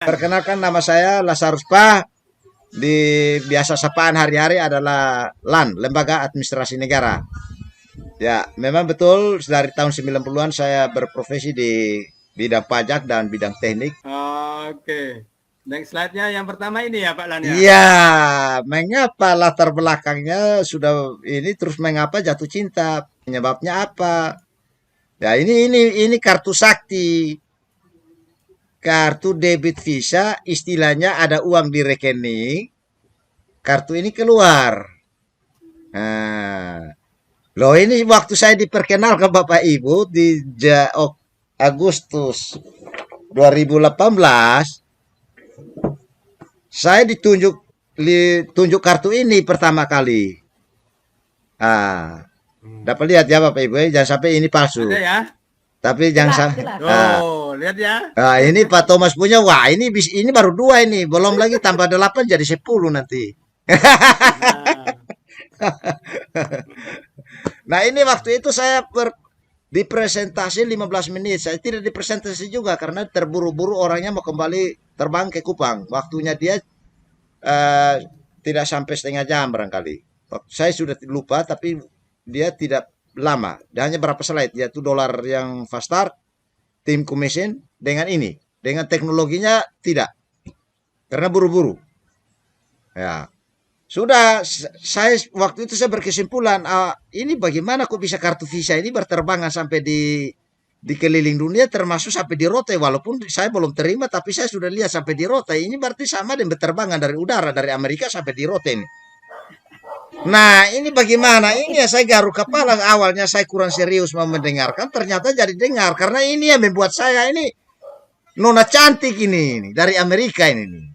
Perkenalkan nama saya Lazarus Pa. Biasa sapaan hari-hari adalah LAN, Lembaga Administrasi Negara. Ya, memang betul dari tahun 90-an saya berprofesi di bidang pajak dan bidang teknik. Oke. Next slide-nya yang pertama ini ya Pak Lan ya. Iya, mengapa latar belakangnya sudah ini terus mengapa jatuh cinta? Penyebabnya apa? Ya, ini kartu sakti. Kartu debit Visa, istilahnya ada uang di rekening, kartu ini keluar. Nah, loh ini waktu saya diperkenalkan Bapak Ibu di Agustus 2018, saya ditunjuk kartu ini pertama kali. Ah, dapat lihat ya Bapak Ibu, jangan sampai ini palsu. Ada ya? Tapi jangan sampai. Oh, lihat ya. Nah, ini Pak Thomas punya, wah ini baru 2 ini, belum lagi tambah 8 jadi 10 nanti. Nah, Nah ini waktu itu saya di presentasi 15 menit. Saya tidak di presentasi juga karena terburu-buru orangnya mau kembali terbang ke Kupang. Waktunya dia eh, tidak sampai setengah jam barangkali. Saya sudah lupa tapi dia tidak lama. Dia hanya berapa slide, yaitu dolar yang fast start, tim commission dengan ini. Dengan teknologinya tidak. Karena buru-buru. Ya. Sudah, saya waktu itu saya berkesimpulan, ini bagaimana kok bisa kartu Visa ini berterbangan sampai di keliling dunia termasuk sampai di Rote, walaupun saya belum terima tapi saya sudah lihat sampai di Rote. Ini berarti sama dengan berterbangan dari udara dari Amerika sampai di Rote ini. Nah, ini bagaimana? Ini ya saya garuk kepala. Awalnya saya kurang serius mau mendengarkan, ternyata jadi dengar karena ini yang membuat saya ini nona cantik ini dari Amerika ini.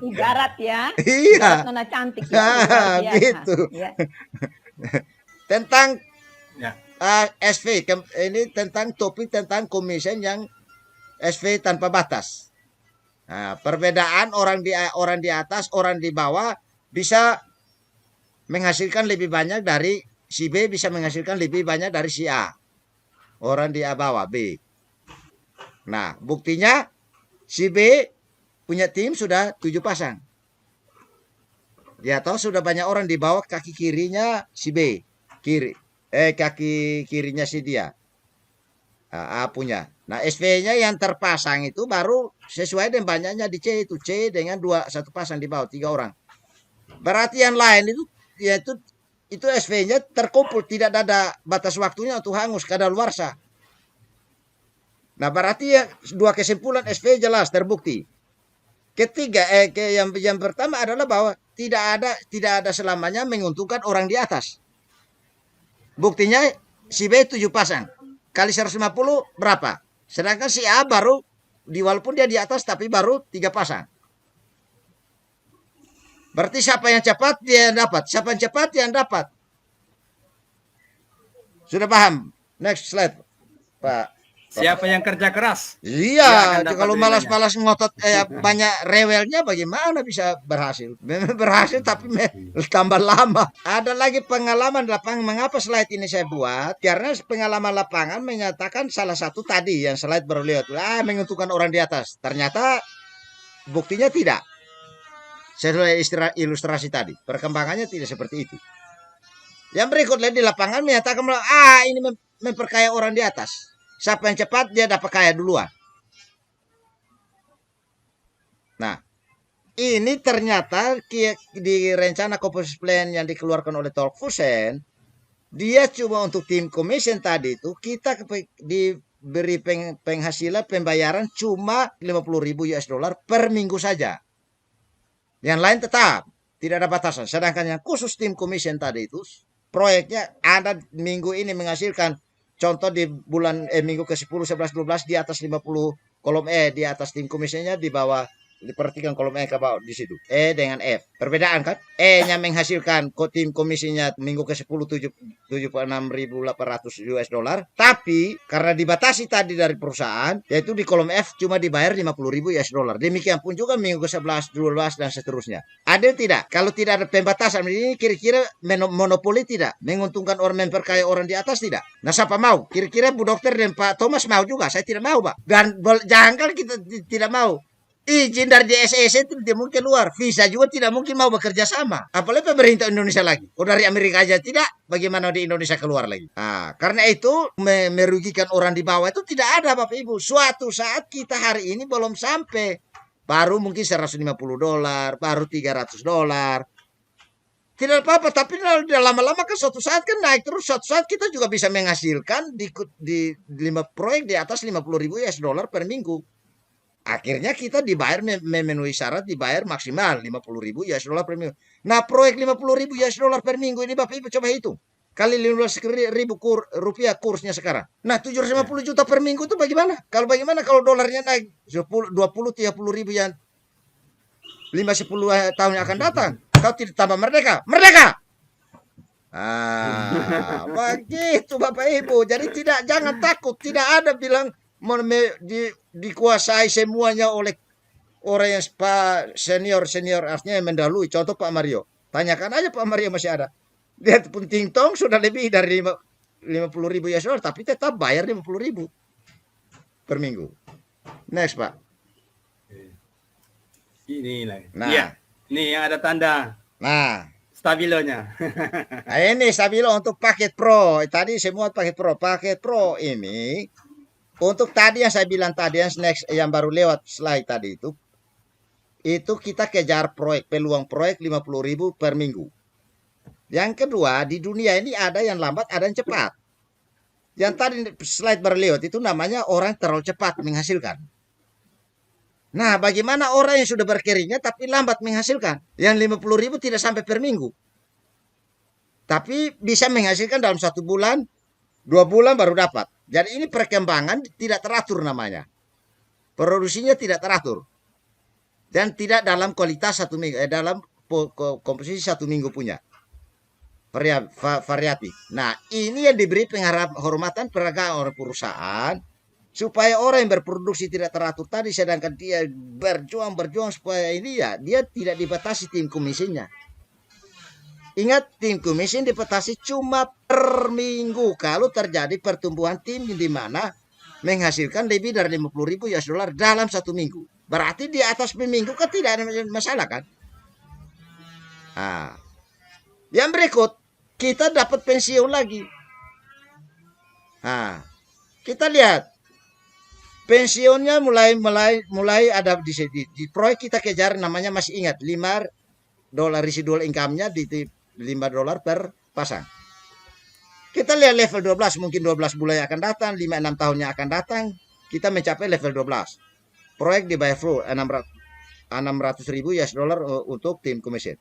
Ibarat ya, Iya. ibarat nona cantik ya, luar biasa. Gitu. Ya. Tentang ya. SV ini tentang topik tentang komisen yang SV tanpa batas. Nah, perbedaan orang di atas, orang di bawah bisa menghasilkan lebih banyak dari si B, bisa menghasilkan lebih banyak dari si A. Orang di bawah B. Nah, buktinya si B punya tim sudah 7 pasang. Ya tahu sudah banyak orang di bawah kaki kirinya si B. Kaki kirinya si dia. A punya. Nah, SV-nya yang terpasang itu baru sesuai dengan banyaknya di C itu. C dengan satu pasang di bawah 3 orang. Berarti yang lain itu yaitu itu SV-nya terkumpul, tidak ada batas waktunya untuk hangus kadaluarsa. Nah, berarti ya dua kesimpulan SV jelas terbukti. Ketiga, yang pertama adalah bahwa tidak ada selamanya menguntungkan orang di atas. Buktinya si B 7 pasang kali 150 berapa? Sedangkan si A baru walaupun dia di atas tapi baru 3 pasang. Berarti siapa yang cepat dia dapat, siapa yang cepat yang dapat. Sudah paham? Next slide, Pak. Siapa yang kerja keras? Iya, kalau malas-malas ngotot banyak rewelnya bagaimana bisa berhasil? Memang berhasil tapi tambah lama. Ada lagi pengalaman lapangan. Mengapa slide ini saya buat? Karena pengalaman lapangan menyatakan salah satu tadi yang slide baru lihat. Menguntungkan orang di atas. Ternyata buktinya tidak. Sesuai ilustrasi tadi. Perkembangannya tidak seperti itu. Yang berikutnya di lapangan menyatakan ini memperkaya orang di atas. Siapa yang cepat dia dapat kaya duluan. Nah, ini ternyata di rencana composite plan yang dikeluarkan oleh Tolkfusen, dia cuma untuk tim commission tadi itu kita diberi penghasilan pembayaran cuma 50.000 US dollar per minggu saja. Yang lain tetap tidak ada batasan. Sedangkan yang khusus tim commission tadi itu proyeknya ada minggu ini menghasilkan. Contoh di bulan minggu ke-10, 11, 12 di atas 50 kolom di atas tim komisinya di bawah Diperhatikan kolom E ke bawah di situ. E dengan F. Perbedaan kan? E-nya menghasilkan tim komisinya minggu ke-10 76.800 US dollar. Tapi karena dibatasi tadi dari perusahaan, yaitu di kolom F cuma dibayar 50.000 US dollar. Demikian pun juga minggu ke-11, 12 dan seterusnya. Adil tidak? Kalau tidak ada pembatasan ini kira-kira monopoli tidak? Menguntungkan orang memperkaya orang di atas tidak? Nah, siapa mau? Kira-kira Bu Dokter dan Pak Thomas mau juga? Saya tidak mau, Pak. Dan jangan kan kita tidak mau. Izin dari DSS itu tidak mungkin keluar. Visa juga tidak mungkin mau bekerja sama. Apalagi pemerintah Indonesia lagi. Kalau dari Amerika aja tidak, bagaimana di Indonesia keluar lagi? Nah, karena itu merugikan orang di bawah itu tidak ada, Bapak Ibu. Suatu saat kita hari ini belum sampai. Baru mungkin $150, baru $300. Tidak apa-apa, tapi lama-lama kan suatu saat kan naik terus. Suatu saat kita juga bisa menghasilkan di 5 proyek di atas 50.000 US dollar per minggu. Akhirnya kita dibayar memenuhi syarat dibayar maksimal 50.000 US dollar per minggu. Nah, proyek 50.000 US dollar per minggu ini Bapak Ibu coba hitung. Kali 15.000 rupiah kursnya sekarang. Nah, 750 juta per minggu itu bagaimana? Bagaimana kalau dolarnya naik 10, 20, 30 ribu yang 5-10 tahun yang akan datang? Kau tidak tambah merdeka. Merdeka! Begitu Bapak Ibu. Jadi jangan takut. Tidak ada bilang dikuasai semuanya oleh orang yang senior artinya yang mendahului. Contoh Pak Mario, tanyakan aja Pak Mario masih ada. Dia pun ting-tong sudah lebih dari 50.000 US dollar, tapi tetap bayar 50.000 per minggu. Next Pak. Ini lah. Nah, iya. Ini yang ada tanda. Nah, Stabilonya. nah ini stabilo untuk paket pro. Tadi semua paket pro. Paket pro ini untuk tadi yang saya bilang tadi yang baru lewat slide tadi itu kita kejar peluang proyek 50.000 per minggu. Yang kedua, di dunia ini ada yang lambat, ada yang cepat. Yang tadi slide baru lewat itu namanya orang terlalu cepat menghasilkan. Nah, bagaimana orang yang sudah berkeringat tapi lambat menghasilkan? Yang 50.000 tidak sampai per minggu. Tapi bisa menghasilkan dalam 1 bulan, 2 bulan baru dapat. Jadi ini perkembangan tidak teratur namanya. Produksinya tidak teratur. Dan tidak dalam kualitas 1 minggu, dalam komposisi 1 minggu punya. Variatif. Nah, ini yang diberi penghormatan peragaan oleh perusahaan supaya orang yang berproduksi tidak teratur tadi, sedangkan dia berjuang supaya ini dia tidak dibatasi tim komisinya. Ingat, tim komisi dibatasi cuma per minggu kalau terjadi pertumbuhan tim di mana menghasilkan lebih dari 50.000 US dollar dalam 1 minggu. Berarti di atas minggu kan tidak ada masalah kan? Nah, yang berikut kita dapat pensiun lagi. Nah, kita lihat pensiunnya mulai ada di proyek kita kejar namanya masih ingat $5 residual income-nya di $5 per pasang. Kita lihat level 12 mungkin 12 bulan yang akan datang, 5-6 tahun yang akan datang, kita mencapai level 12. Proyek dibayar full 600.000 US dollar untuk tim komisi.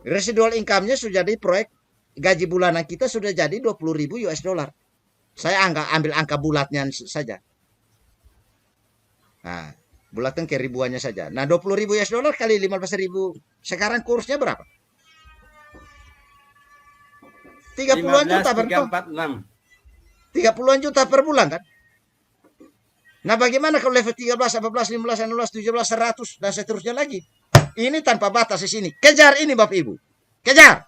Residual income-nya sudah jadi proyek gaji bulanan kita sudah jadi 20.000 US dollar. Saya ambil angka bulatnya saja. Nah, bulatkan ke ribuannya saja. Nah, 20.000 US dollar kali 15.000. Sekarang kursnya berapa? 30-an juta per tahun. 30-an juta per bulan kan? Nah, bagaimana kalau level 13, 14, 15, 16, 17, 100 dan seterusnya lagi? Ini tanpa batas di sini. Kejar ini Bapak Ibu. Kejar.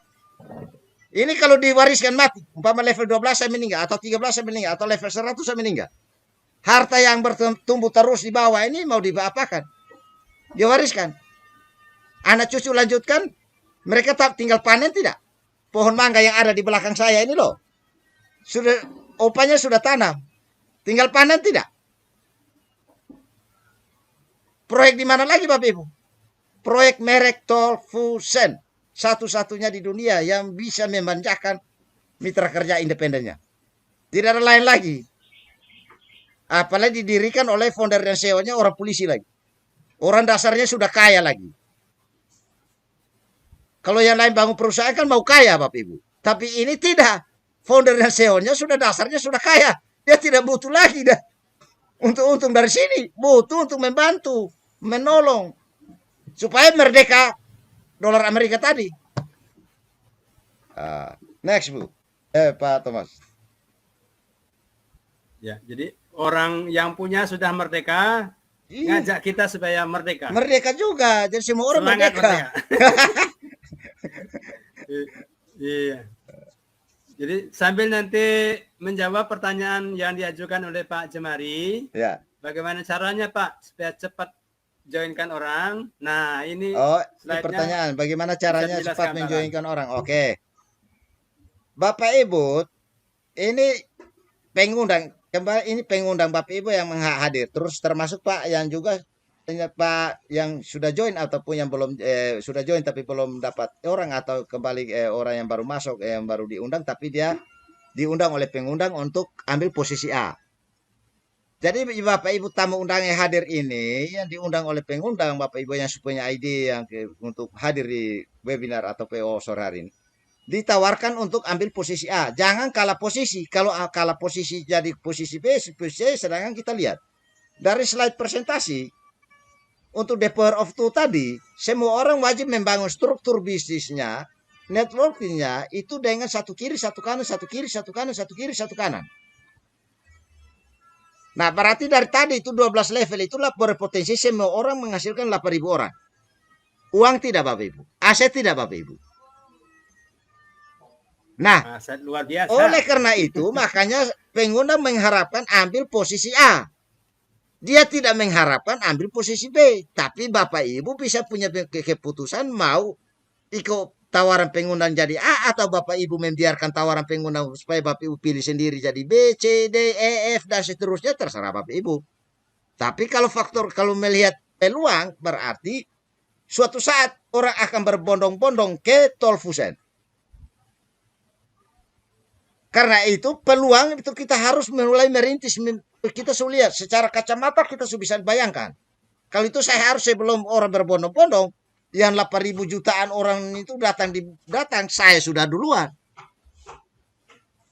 Ini kalau diwariskan mati, umpama level 12 saya meninggal, atau 13 saya meninggal, atau level 100 saya meninggal. Harta yang bertumbuh terus di bawah ini mau diapakan? Diwariskan. Anak cucu lanjutkan, mereka tinggal panen tidak? Pohon mangga yang ada di belakang saya ini loh. Sudah, opanya sudah tanam. Tinggal panen tidak? Proyek di mana lagi Bapak Ibu? Proyek merek Tolfusen. Satu-satunya di dunia yang bisa memanjakan mitra kerja independennya. Tidak ada lain lagi. Apalagi didirikan oleh founder dan CEO-nya orang polisi lagi. Orang dasarnya sudah kaya lagi. Kalau yang lain bangun perusahaan kan mau kaya Bapak Ibu. Tapi ini tidak. Founder dan CEO-nya sudah dasarnya sudah kaya. Dia tidak butuh lagi dah. Untuk untung dari sini. Butuh untuk membantu menolong supaya merdeka dolar Amerika tadi. Next Bu, Pak Thomas. Ya, jadi orang yang punya sudah merdeka, Iya, ngajak kita supaya merdeka. merdeka juga, jadi semua orang Semangat merdeka. Iya. Jadi sambil nanti menjawab pertanyaan yang diajukan oleh Pak Jemari, Ya. bagaimana caranya Pak supaya cepat joinkan orang? Nah, ini Oh, ini slide-nya pertanyaan, bagaimana caranya dijelaskan, cepat Pak. menjoinkan orang? Oke. Bapak Ibu, ini pengundang kembali, ini pengundang Bapak Ibu yang hadir, terus termasuk Pak yang juga Pak yang sudah join ataupun yang belum sudah join tapi belum dapat orang, atau kembali orang yang baru masuk yang baru diundang tapi dia diundang oleh pengundang untuk ambil posisi A. Jadi Bapak Ibu tamu undang yang hadir ini yang diundang oleh pengundang, Bapak Ibu yang punya ID yang untuk hadir di webinar atau PO sore hari ini, ditawarkan untuk ambil posisi A. Jangan kalah posisi. Kalau kalah posisi jadi posisi B, posisi C, sedangkan kita lihat dari slide presentasi untuk the power of two tadi, semua orang wajib membangun struktur bisnisnya, networkingnya itu dengan satu kiri, satu kanan, satu kiri, satu kanan, satu kiri, satu kanan. Nah, berarti dari tadi itu 12 level itulah berpotensi semua orang menghasilkan 8.000 orang. Uang tidak Bapak Ibu, aset tidak Bapak Ibu. Nah, aset luar biasa. oleh karena itu makanya pengundang mengharapkan ambil posisi A. Dia tidak mengharapkan ambil posisi B. Tapi Bapak Ibu bisa punya keputusan mau ikut tawaran pengundang jadi A, atau Bapak Ibu membiarkan tawaran pengundang supaya Bapak Ibu pilih sendiri jadi B, C, D, E, F, dan seterusnya, terserah Bapak Ibu. Tapi kalau melihat peluang, berarti suatu saat orang akan berbondong-bondong ke Tolfusen. Karena itu peluang itu kita harus mulai merintis. Kita sudah lihat secara kacamata, kita sudah bisa bayangkan. Kalau itu saya harus sebelum orang berbondong-bondong, yang 8.000 jutaan orang itu datang, saya sudah duluan.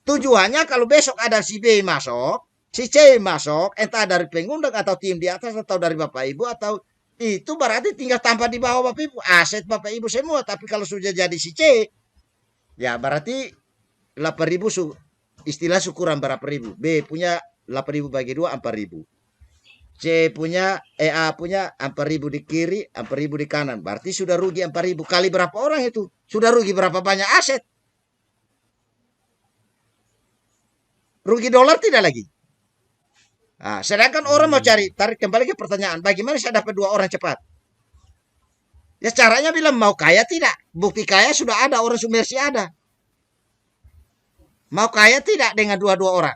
Tujuannya kalau besok ada si B masuk, si C masuk, entah dari pengundang atau tim di atas atau dari Bapak Ibu, atau itu berarti tinggal tanpa di bawah Bapak Ibu, aset Bapak Ibu semua. Tapi kalau sudah jadi si C, ya berarti 8.000 istilah syukuran berapa ribu. B punya 8.000 bagi 2, 4.000. C punya, A punya 4.000 di kiri, 4.000 di kanan. Berarti sudah rugi 4.000. Kali berapa orang itu? Sudah rugi berapa banyak aset? Rugi dolar tidak lagi. Nah, sedangkan orang mau tarik kembali ke pertanyaan, bagaimana saya dapat 2 orang cepat? Ya caranya bilang mau kaya tidak. Bukti kaya sudah ada, orang Sumersi ada. Mau kaya tidak dengan 2 orang?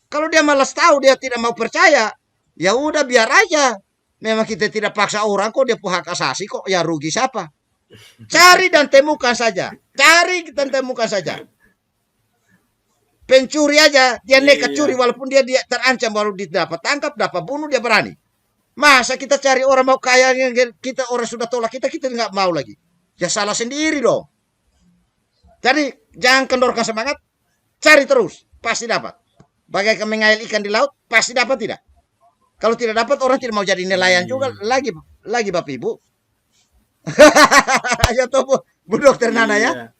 Kalau dia malas tahu, dia tidak mau percaya, ya udah biar aja. Memang kita tidak paksa orang kok, dia hak asasi kok, ya rugi siapa? Cari dan temukan saja. Cari dan temukan saja. Pencuri aja, dia nekat curi walaupun dia terancam, baru dapat tangkap, dapat bunuh, dia berani. Masa kita cari orang mau kaya, kita orang sudah tolak kita nggak mau lagi. Ya salah sendiri dong. Jadi jangan kendorkan semangat, cari terus, pasti dapat. Bagaikan mengail ikan di laut, pasti dapat tidak? Kalau tidak dapat, orang tidak mau jadi nelayan juga lagi Bapak Ibu. Ya toh Bu Dokter Nana ya.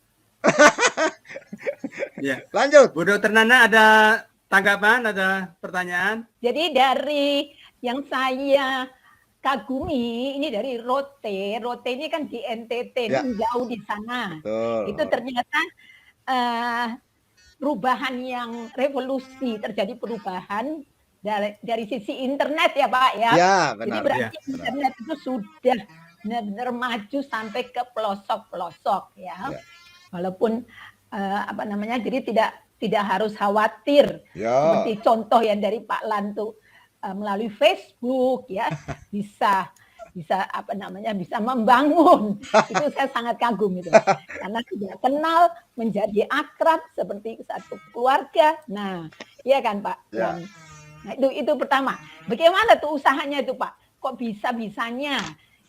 Ya. Lanjut. Bu Dokter Nana ada tanggapan, ada pertanyaan? Jadi dari yang saya kagumi ini dari Rote. Rote ini kan di NTT, Ya. jauh di sana. Betul. Itu ternyata perubahan yang revolusi, terjadi perubahan dari sisi internet ya Pak ya. Ya, benar. Jadi berarti Ya, internet itu sudah benar-benar maju sampai ke pelosok-pelosok ya. Walaupun jadi tidak harus khawatir. Ya. Seperti contoh yang dari Pak Lantu melalui Facebook ya bisa membangun. Itu saya sangat kagum itu. Karena sudah kenal, menjadi akrab seperti satu keluarga. Nah, iya kan Pak? Ya. Nah, itu pertama. Bagaimana tuh usahanya itu Pak? Kok bisa-bisanya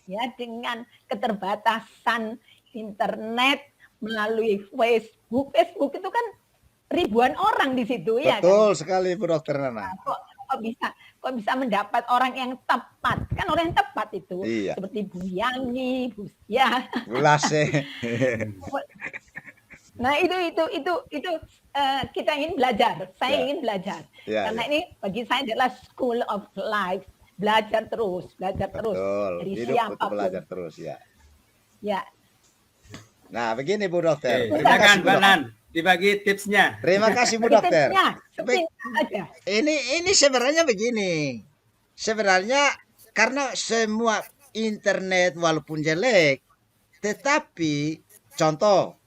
ya dengan keterbatasan internet melalui Facebook. Facebook itu kan ribuan orang di situ ya kan. Betul sekali Bu Dokter Nana. Kok kok bisa mendapat orang yang tepat. Kan orang yang tepat itu Iya. seperti Bu Yani, Bu ya. Ulase. Nah, itu kita ingin belajar. Saya Ya. ingin belajar. Ya, Karena ya. ini bagi saya adalah school of life. Belajar terus Betul. dari Hidup untuk siapapun. belajar terus ya. Ya, Nah, begini Bu Dokter. Oke, Terima silakan kasih Bu Pak Dokter. Nan, dibagi tipsnya. Terima kasih Bu Dokter. tipsnya sepintas aja. Ini sebenarnya begini. Sebenarnya karena semua internet walaupun jelek, tetapi contoh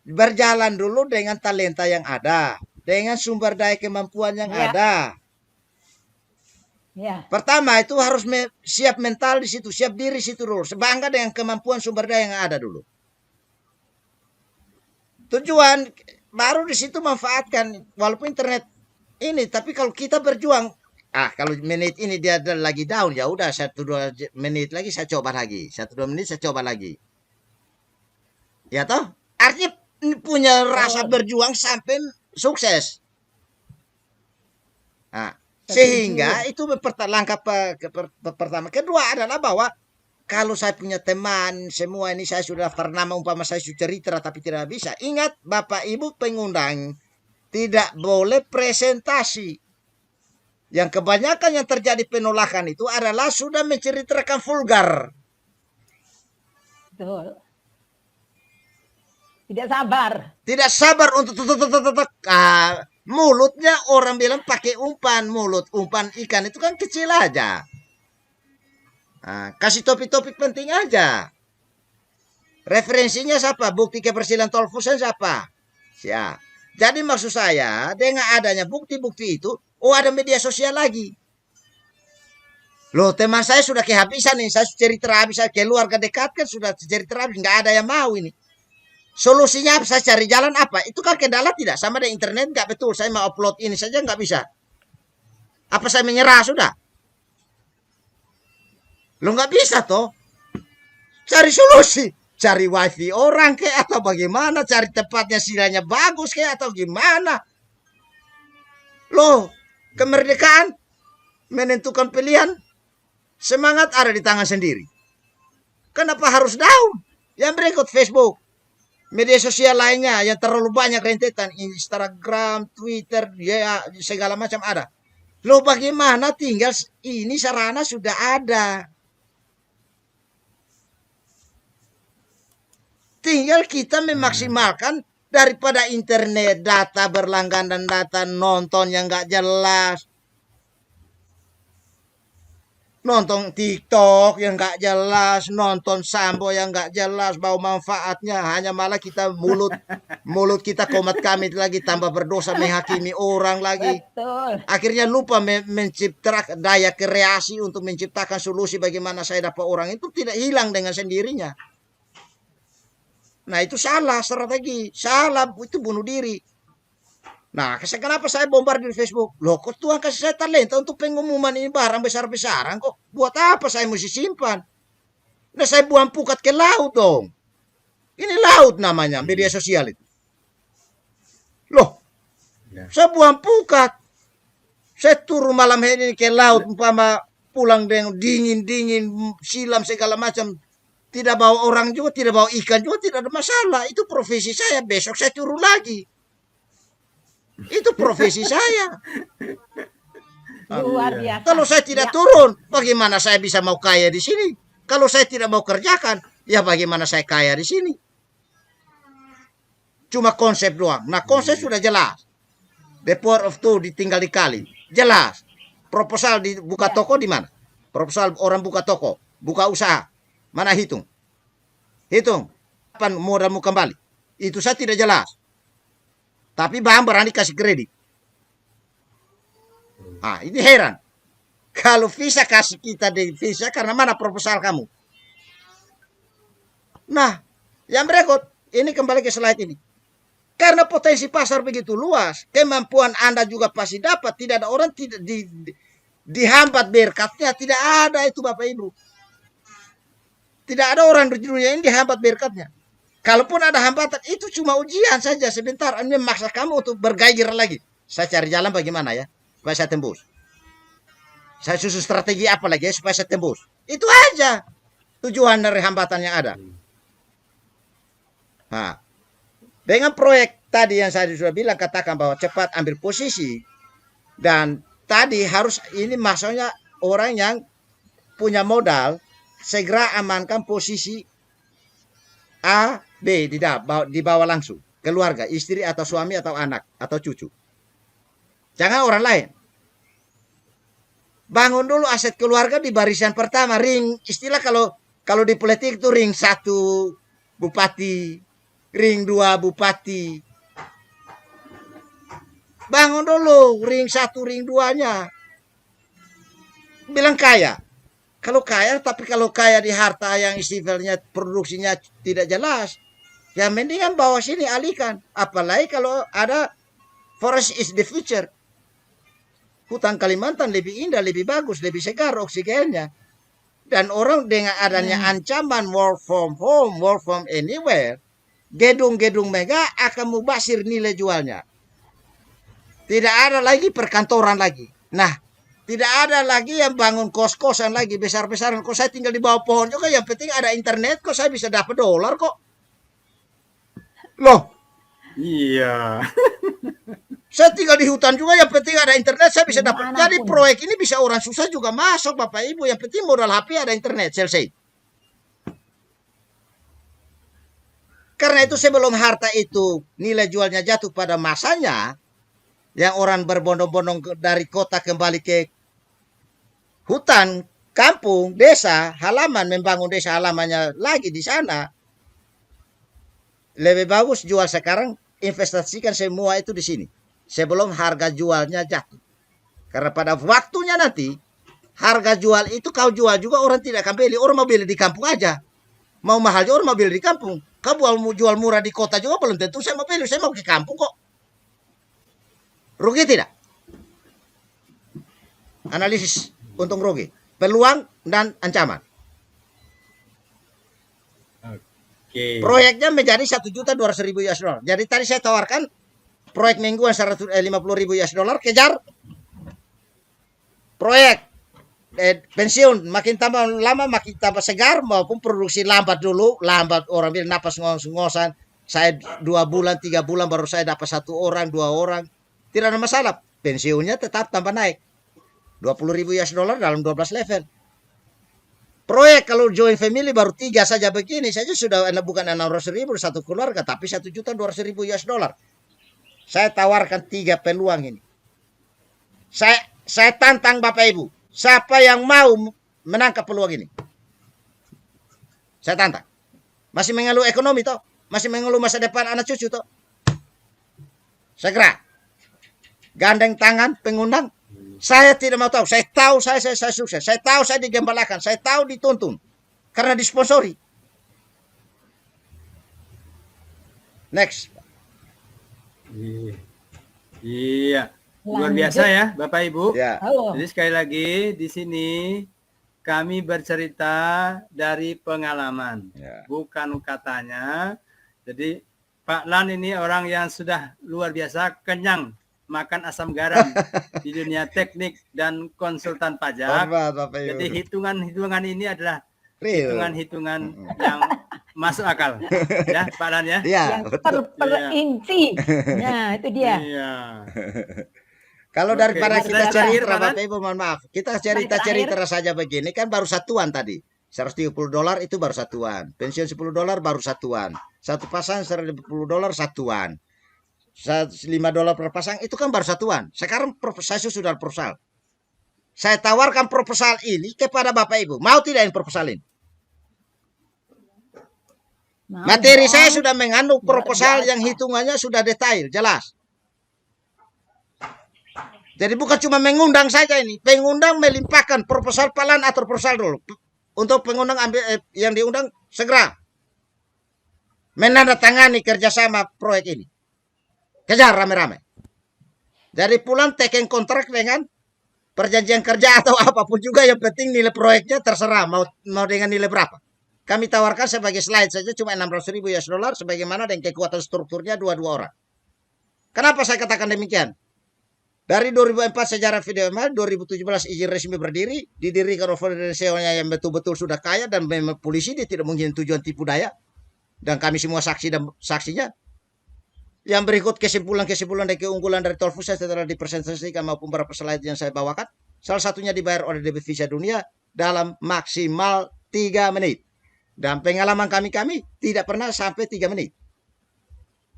berjalan dulu dengan talenta yang ada, dengan sumber daya kemampuan yang Ya. ada. Ya, Pertama itu harus siap mental di situ, siap diri situ dulu. Bangga dengan kemampuan sumber daya yang ada dulu. Tujuan baru di situ manfaatkan walaupun internet ini, tapi kalau kita berjuang, kalau menit ini dia ada lagi down, ya udah 1-2 menit lagi saya coba lagi, 1-2 menit saya coba lagi. Ya toh? Artinya punya rasa berjuang sampai sukses. Nah, sehingga itu langkah pertama. Kedua adalah bahwa kalau saya punya teman semua ini saya sudah daftar nama umpama saya sudah cerita tapi tidak bisa. Ingat Bapak Ibu pengundang tidak boleh presentasi. Yang kebanyakan yang terjadi penolakan itu adalah sudah menceritakan vulgar. betul. Tidak sabar. Tidak sabar untuk mulutnya orang bilang pakai umpan mulut. Umpan ikan itu kan kecil aja. Kasih topik-topik penting aja. Referensinya siapa? Bukti kebersihan Tolfusen siapa? Siap. Jadi maksud saya dengan adanya bukti-bukti itu, ada media sosial lagi. Loh, teman saya sudah kehabisan nih, saya cerita habis, saya keluarga dekat kan sudah cerita habis, nggak ada yang mau ini. Solusinya apa? Saya cari jalan apa? Itu kan kendala tidak sama dengan internet, nggak betul. Saya mau upload ini saja nggak bisa. Apa saya menyerah sudah? Lo nggak bisa toh? Cari solusi, cari wifi orang kayak atau bagaimana, cari tempatnya sinyalnya bagus kayak atau gimana. Loh, kemerdekaan menentukan pilihan, semangat ada di tangan sendiri. Kenapa harus down? Yang berikut Facebook, media sosial lainnya yang terlalu banyak rentetan, Instagram, Twitter, ya segala macam ada. Loh bagaimana tinggal ini sarana sudah ada. Tinggal kita memaksimalkan daripada internet, data berlangganan, data nonton yang nggak jelas. Nonton TikTok yang nggak jelas, nonton Sambo yang nggak jelas, bau manfaatnya. Hanya malah kita mulut kita komat kamit lagi, tambah berdosa menghakimi orang lagi. Betul. Akhirnya lupa menciptakan daya kreasi untuk menciptakan solusi bagaimana saya dapat orang itu tidak hilang dengan sendirinya. Nah itu salah strategi, salah itu bunuh diri. Nah kenapa saya bombardir Facebook? Loh kok Tuhan kasih saya talenta untuk pengumuman ini barang besar-besaran kok. Buat apa saya mesti simpan? Nah saya buang pukat ke laut dong. Ini laut namanya media sosial itu. Loh saya buang pukat. Saya turun malam hari ini ke laut umpama pulang dengan dingin-dingin silam segala macam. Tidak bawa orang juga, tidak bawa ikan juga, tidak ada masalah. Itu profesi saya. Besok saya turun lagi. Itu profesi saya. Luar biasa. Kalau saya tidak turun, bagaimana saya bisa mau kaya di sini? Kalau saya tidak mau kerjakan, ya bagaimana saya kaya di sini? Cuma konsep doang. Nah konsep sudah jelas. The power of two ditinggal dikali. Jelas. Proposal buka toko di mana? Proposal orang buka toko, buka usaha. Mana hitung? Hitung. Kapan modalmu kembali? Itu saya tidak jelas. Tapi bahan berani kasih kredit. Ini heran. Kalau visa kasih kita di visa karena mana proposal kamu? Nah, yang berikut ini kembali ke slide ini. Karena potensi pasar begitu luas, kemampuan Anda juga pasti dapat. Tidak ada orang tidak dihambat berkatnya. Tidak ada itu Bapak Ibu. Tidak ada orang di dunia ini dihambat berkatnya. Kalaupun ada hambatan, itu cuma ujian saja sebentar. Ini memaksa kamu untuk bergairah lagi. Saya cari jalan bagaimana ya, supaya saya tembus. Saya susun strategi apa lagi supaya saya tembus. Itu aja tujuan dari hambatan yang ada. Nah, dengan proyek tadi yang saya sudah bilang, katakan bahwa cepat ambil posisi, dan tadi harus ini maksudnya orang yang punya modal segera amankan posisi A, B di bawah langsung, keluarga, istri atau suami atau anak atau cucu. Jangan orang lain. Bangun dulu aset keluarga di barisan pertama, ring istilah kalau di politik itu ring 1 bupati, ring 2 bupati. Bangun dulu ring 1, ring 2-nya. Bilang kaya. Kalau kaya, tapi kalau kaya di harta yang istilahnya produksinya tidak jelas, ya mendingan bawa sini alihkan. Apalagi kalau ada forest is the future. Hutan Kalimantan lebih indah, lebih bagus, lebih segar oksigennya. Dan orang dengan adanya ancaman work from home, work from anywhere, gedung-gedung mega akan mubasir nilai jualnya. Tidak ada lagi perkantoran lagi. Nah, tidak ada lagi yang bangun kos-kosan lagi besar-besaran. Kok saya tinggal di bawah pohon juga, yang penting ada internet, kok saya bisa dapat dolar kok. Loh, Iya. saya tinggal di hutan juga, yang penting ada internet, saya bisa dapat. Dimanapun. Jadi proyek ini bisa orang susah juga masuk, Bapak Ibu. Yang penting modal HP, ada internet, selesai. Karena itu sebelum harta itu nilai jualnya jatuh pada masanya, yang orang berbondong-bondong dari kota kembali ke hutan, kampung, desa, halaman, membangun desa halamannya lagi di sana. Lebih bagus jual sekarang, investasikan semua itu di sini. Sebelum harga jualnya jatuh. Karena pada waktunya nanti, harga jual itu kau jual juga orang tidak akan beli. Orang mau beli di kampung aja. Mau mahal juga orang mau beli di kampung. Kau jual murah di kota juga belum tentu saya mau beli. Saya mau ke kampung kok. Rugi tidak? Analisis untung rugi, peluang dan ancaman. Oke. Proyeknya menjadi 1.200.000 US dollar. Jadi tadi saya tawarkan proyek mingguan 50.000 US dollar, kejar proyek pensiun, makin tambah lama makin tambah segar, maupun produksi lambat dulu, lambat orang bilang napas ngos-ngosan. Saya 2 bulan 3 bulan baru saya dapat 1 orang 2 orang, tidak ada masalah, pensiunnya tetap tambah naik 20.000 US dollar dalam 12 level. Proyek kalau joint family baru 3 saja begini saja sudah bukan 600.000 satu keluarga, tapi 1.200.000 US dollar. Saya tawarkan 3 peluang ini. Saya tantang Bapak Ibu. Siapa yang mau menangkap peluang ini? Saya tantang. Masih mengeluh ekonomi toh? Masih mengeluh masa depan anak cucu toh? Segera. Gandeng tangan pengundang. Saya tidak mau tahu. Saya tahu saya sukses. Saya tahu saya digembalakan. Saya tahu dituntun. Karena disponsori. Next. Iya. Luar Lanjut. biasa ya, Bapak Ibu. Ya. Halo. Jadi sekali lagi di sini kami bercerita dari pengalaman, Ya. bukan katanya. Jadi Pak Lan ini orang yang sudah luar biasa kenyang makan asam garam di dunia teknik dan konsultan pajak. Hormat Bapak Ibu. Jadi hitungan-hitungan ini adalah Real. hitungan-hitungan yang masuk akal. Ya, Pak Lan ya. Iya, Yang per Iya. inci. Nah, itu dia. Iya. Kalau Oke, daripada ini kita sudah terakhir, cerita, Pak Lan? Bapak Ibu mohon maaf. Kita cerita-cerita saja begini kan baru satuan tadi. $130 itu baru satuan. Pensiun $10 baru satuan. Satu pasang $150 satuan. $5 per pasang itu kan baru satuan. Sekarang saya sudah proposal. Saya tawarkan proposal ini kepada Bapak Ibu. Mau tidak yang proposal ini? Mau Materi dong. saya sudah mengandung Luar proposal biasa. yang hitungannya sudah detail, jelas. Jadi bukan cuma mengundang saja ini. Pengundang melimpahkan proposal Palan atau proposal dulu. Untuk pengundang ambil yang diundang segera menandatangani kerjasama proyek ini. Kejar rame-rame. Jadi pulang teken kontrak dengan perjanjian kerja atau apapun juga, yang penting nilai proyeknya terserah mau dengan nilai berapa. Kami tawarkan sebagai slide saja cuma 600.000 US dollar sebagaimana dengan kekuatan strukturnya 2 orang. Kenapa saya katakan demikian? Dari 2004 sejarah video MH, 2017 izin resmi berdiri, didirikan organisasinya yang betul-betul sudah kaya dan memang polisi dia tidak mungkin tujuan tipu daya. Dan kami semua saksi dan saksinya. Yang berikut kesimpulan-kesimpulan dan keunggulan dari Tol Visa setelah dipresentasikan maupun beberapa slide yang saya bawakan. Salah satunya dibayar oleh debit Visa Dunia dalam maksimal 3 menit. Dan pengalaman kami tidak pernah sampai 3 menit.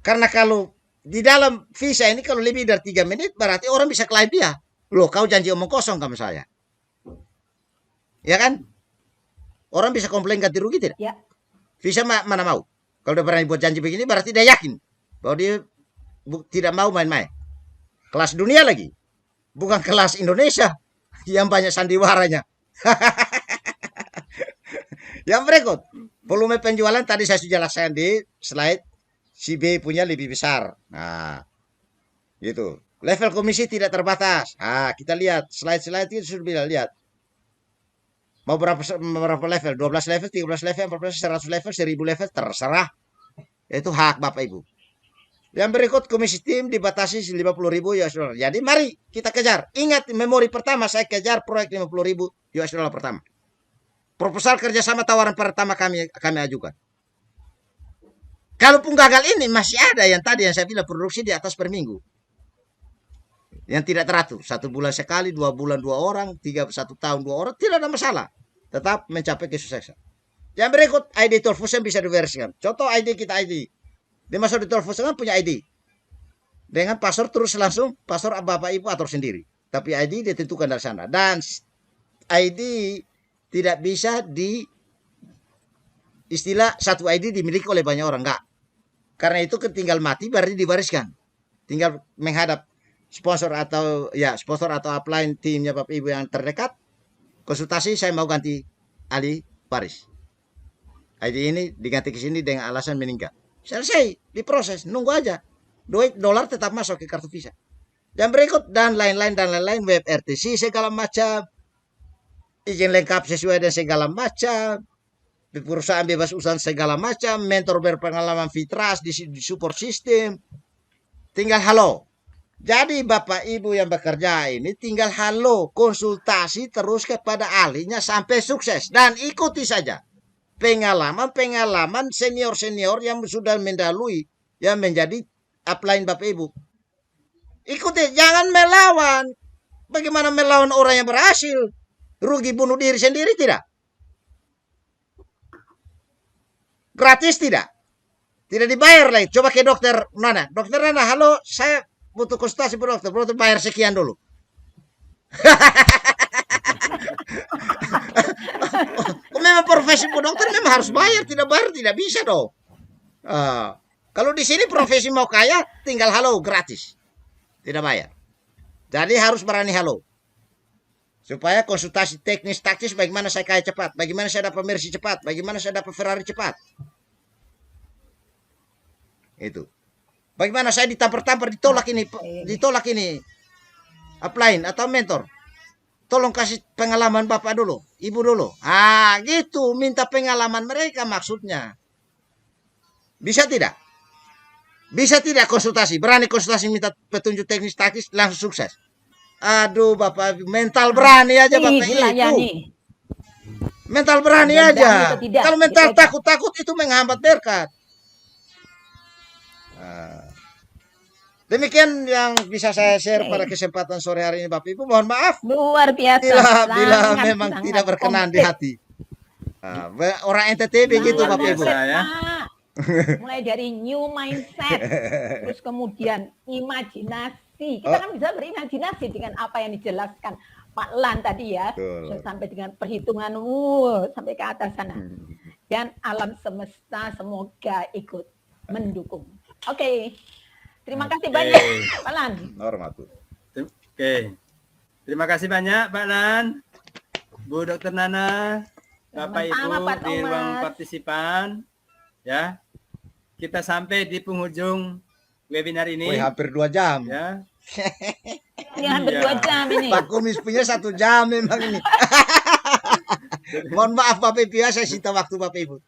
Karena kalau di dalam visa ini kalau lebih dari 3 menit berarti orang bisa klaim dia. Loh, kau janji omong kosong kamu saya. Ya kan? Orang bisa komplain ganti rugi tidak? Ya. Visa mana mau. Kalau dia berani buat janji begini berarti dia yakin bahwa dia tidak mau main-main. Kelas dunia lagi. Bukan kelas Indonesia yang banyak sandiwaranya. Yang berikut, volume penjualan tadi saya sudah jelaskan di slide. Si B punya lebih besar. Nah, gitu. Level komisi tidak terbatas. Nah, kita lihat slide-slide itu sudah lihat. Mau berapa level? 12 level, 13 level, 14, 100 level, 1000 level, terserah. Itu hak Bapak Ibu. Yang berikut komisi tim dibatasi 50.000 US dollar. Jadi mari kita kejar. Ingat memori pertama saya kejar proyek 50.000 US dollar pertama. Proposal kerjasama tawaran pertama kami ajukan. Kalaupun gagal ini masih ada yang tadi yang saya bilang produksi di atas per minggu. Yang tidak teratur. 1 bulan sekali, 2 bulan 2 orang, 1 tahun 2 orang. Tidak ada masalah. Tetap mencapai kesuksesan. Yang berikut ID Tol Visa bisa diversikan. Contoh ID kita ID. Dimasuk di Tol Visa kan punya ID. Dengan password terus langsung password Bapak Ibu atur sendiri. Tapi ID ditentukan dari sana. Dan ID tidak bisa istilah satu ID dimiliki oleh banyak orang. Enggak. Karena itu tinggal mati baru diwariskan. Tinggal menghadap sponsor atau upline timnya Bapak Ibu yang terdekat. Konsultasi saya mau ganti ahli waris. ID ini diganti ke sini dengan alasan meninggal. Selesai, diproses, nunggu aja. $2 tetap masuk ke kartu Visa. Dan berikut dan lain-lain web RTC segala macam. Izin lengkap sesuai dengan segala macam. Perusahaan bebas usaha segala macam, mentor berpengalaman Fitras di support system. Tinggal halo. Jadi Bapak Ibu yang bekerja ini tinggal halo, konsultasi terus kepada ahlinya sampai sukses dan ikuti saja pengalaman senior yang sudah mendahului yang menjadi upline Bapak Ibu. Ikuti, jangan melawan. Bagaimana melawan orang yang berhasil? Rugi bunuh diri sendiri tidak? Gratis tidak? Tidak dibayar lagi. Coba ke dokter Nana. Dokter Nana, halo, saya butuh konsultasi bu dokter. Dokter bayar sekian dulu. Memang profesi bu dokter memang harus bayar. Tidak bayar tidak bisa dong. Kalau di sini profesi mau kaya, tinggal halo gratis. Tidak bayar. Jadi harus berani halo. Supaya konsultasi teknis taktis bagaimana saya kaya cepat, bagaimana saya dapat Mercy cepat, bagaimana saya dapat Ferrari cepat. Itu. Bagaimana saya ditampar-tampar, ditolak ini upline atau mentor. Tolong kasih pengalaman Bapak dulu, Ibu dulu. Gitu, minta pengalaman mereka maksudnya. Bisa tidak? Bisa tidak konsultasi, berani konsultasi minta petunjuk teknis taktis langsung sukses. Aduh Bapak, mental berani aja Bapak Ibu. Mental berani aja. Kalau mental takut-takut itu menghambat berkat. Demikian yang bisa saya share pada kesempatan sore hari ini Bapak Ibu. Mohon maaf. Luar biasa. Bila memang tidak berkenan di hati. Orang NTT begitu Bapak Ibu. Mulai dari new mindset, terus kemudian imajinasi. Kita kan bisa berimajinasi dengan apa yang dijelaskan Pak Lan tadi ya. Sampai dengan perhitungan sampai ke atas sana. Dan alam semesta semoga ikut mendukung. Oke. Terima kasih banyak Pak Lan. Terima kasih banyak Pak Lan. Bu Dr. Nana, Bapak Ibu di ruang partisipan. Ya. Kita sampai di penghujung webinar ini. Hampir 2 jam. Ya. Hampir 2 jam ini. Pak Kumis punya 1 jam memang ini. Mohon maaf Bapak Ibu, saya sita waktu Bapak Ibu.